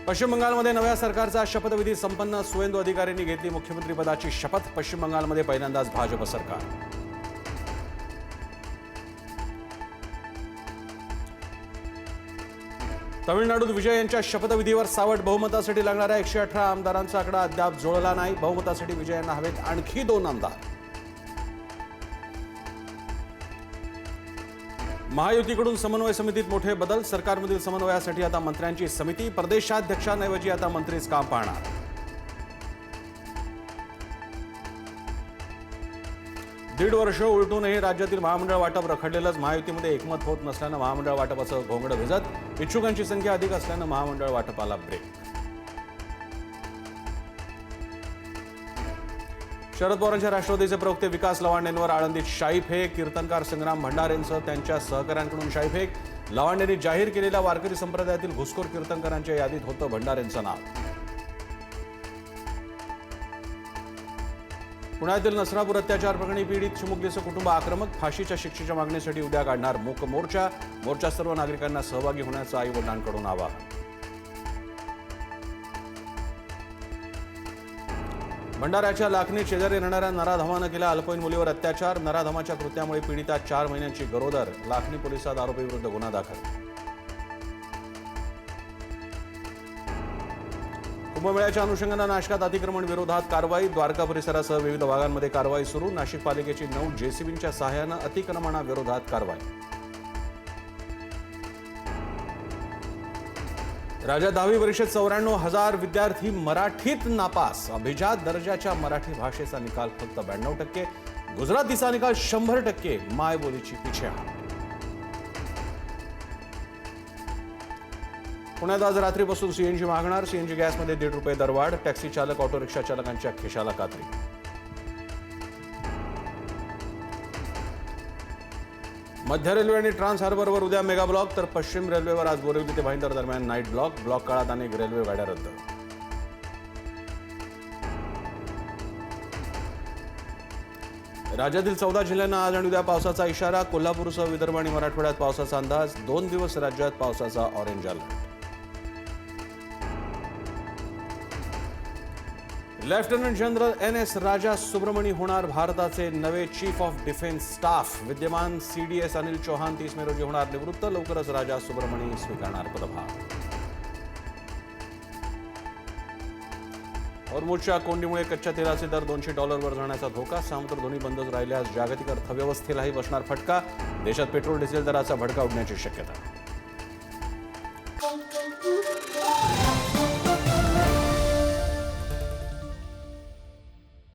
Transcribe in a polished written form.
पश्चिम बंगालमध्ये नव्या सरकारचा शपथविधी संपन्न. सुवेंदू अधिकाऱ्यांनी घेतली मुख्यमंत्रीपदाची शपथ. पश्चिम बंगालमध्ये पहिल्यांदाच भाजप सरकार. तमिळनाडूत विजय यांच्या शपथविधीवर सावट. बहुमतासाठी लागणाऱ्या 118 आमदारांचा आकडा अद्याप जुळला नाही. बहुमतासाठी विजय यांना हवेत आणखी 2 आमदार. महायुतीकडून समन्वय समितीत मोठे बदल. सरकारमधील समन्वयासाठी आता मंत्र्यांची समिती. प्रदेशाध्यक्षांऐवजी आता मंत्रीच काम पाहणार. दीड वर्ष उलटूनही राज्यातील महामंडळ वाटप रखडलेलंच. महायुतीमध्ये एकमत होत नसल्यानं महामंडळ वाटपाचं घोंगडं भिजत. इच्छुकांची संख्या अधिक असल्यानं महामंडळ वाटपाला ब्रेक. शरद पवारांच्या राष्ट्रवादीचे प्रवक्ते विकास लवांडेंवर आळंदीत शाईफेक. कीर्तनकार संग्राम भंडारेंसह त्यांच्या सहकाऱ्यांकडून शाईफेक. लवांडेंनी जाहीर केलेल्या वारकरी संप्रदायातील घुसखोर कीर्तनकारांच्या यादीत होतं भंडारेंचं नाव. पुण्यातील नसरापूर अत्याचार प्रकरणी पीडित चिमुकलीचं कुटुंब आक्रमक. फाशीच्या शिक्षेच्या मागणीसाठी उद्या काढणार मूक मोर्चा. मोर्चा सर्व नागरिकांना सहभागी होण्याचं आई-वडिलांकडून आवाहन. भंडाऱ्याच्या लाखनी शेजारी राहणाऱ्या नराधमानं केला अल्पवयीन मुलीवर अत्याचार. नराधमाच्या कृत्यामुळे पीडिता 4 महिन्यांची गरोदर. लाखनी पोलिसात आरोपीविरुद्ध गुन्हा दाखल. कुंभमेळ्याच्या अनुषंगानं नाशिकात अतिक्रमण विरोधात कारवाई. द्वारका परिसरासह विविध भागांमध्ये कारवाई सुरू. नाशिक पालिकेची 9 जेसीबींच्या सहाय्यानं अतिक्रमणाविरोधात कारवाई. राज्यात 10वी परीक्षेत 94,000 विद्यार्थी मराठीत नापास. अभिजात दर्जाच्या मराठी भाषेचा निकाल फक्त 92%. गुजरातीचा निकाल 100%. मायबोलीची पिछेहाट. पुण्यात आज रात्रीपासून सीएनजी मागणार. सीएनजी गॅसमध्ये ₹1.5 दरवाढ. टॅक्सी चालक, ऑटो रिक्षा चालकांच्या खिशाला कात्री. मध्य रेल्वे आणि ट्रान्स हार्बरवर उद्या मेगा ब्लॉक. तर पश्चिम रेल्वेवर आज बोरिवली ते भाईंदर दरम्यान नाईट ब्लॉक. ब्लॉक काळात अनेक रेल्वे गाड्या रद्द. राज्यातील 14 जिल्ह्यांना आज आणि उद्या पावसाचा इशारा. कोल्हापूरसह विदर्भ आणि मराठवाड्यात पावसाचा अंदाज. 2 दिवस राज्यात पावसाचा orange alert. Lieutenant general NS राजा सुब्रमणी होणार भारताचे नवे चीफ ऑफ डिफेन्स स्टाफ. विद्यमान CDS अनिल चौहान 30 मे रोजी होणार निवृत्त. लवकरच राजा सुब्रमणी स्वीकारणार पदभार. हॉर्मुझच्या कोंडीमुळे कच्च्या तेलाचे दर $200 जाण्याचा धोका. सामुद्रधुनी बंदच राहिल्यास जागतिक अर्थव्यवस्थेलाही बसणार फटका. देशात पेट्रोल डिझेल दराचा भडका उडण्याची शक्यता.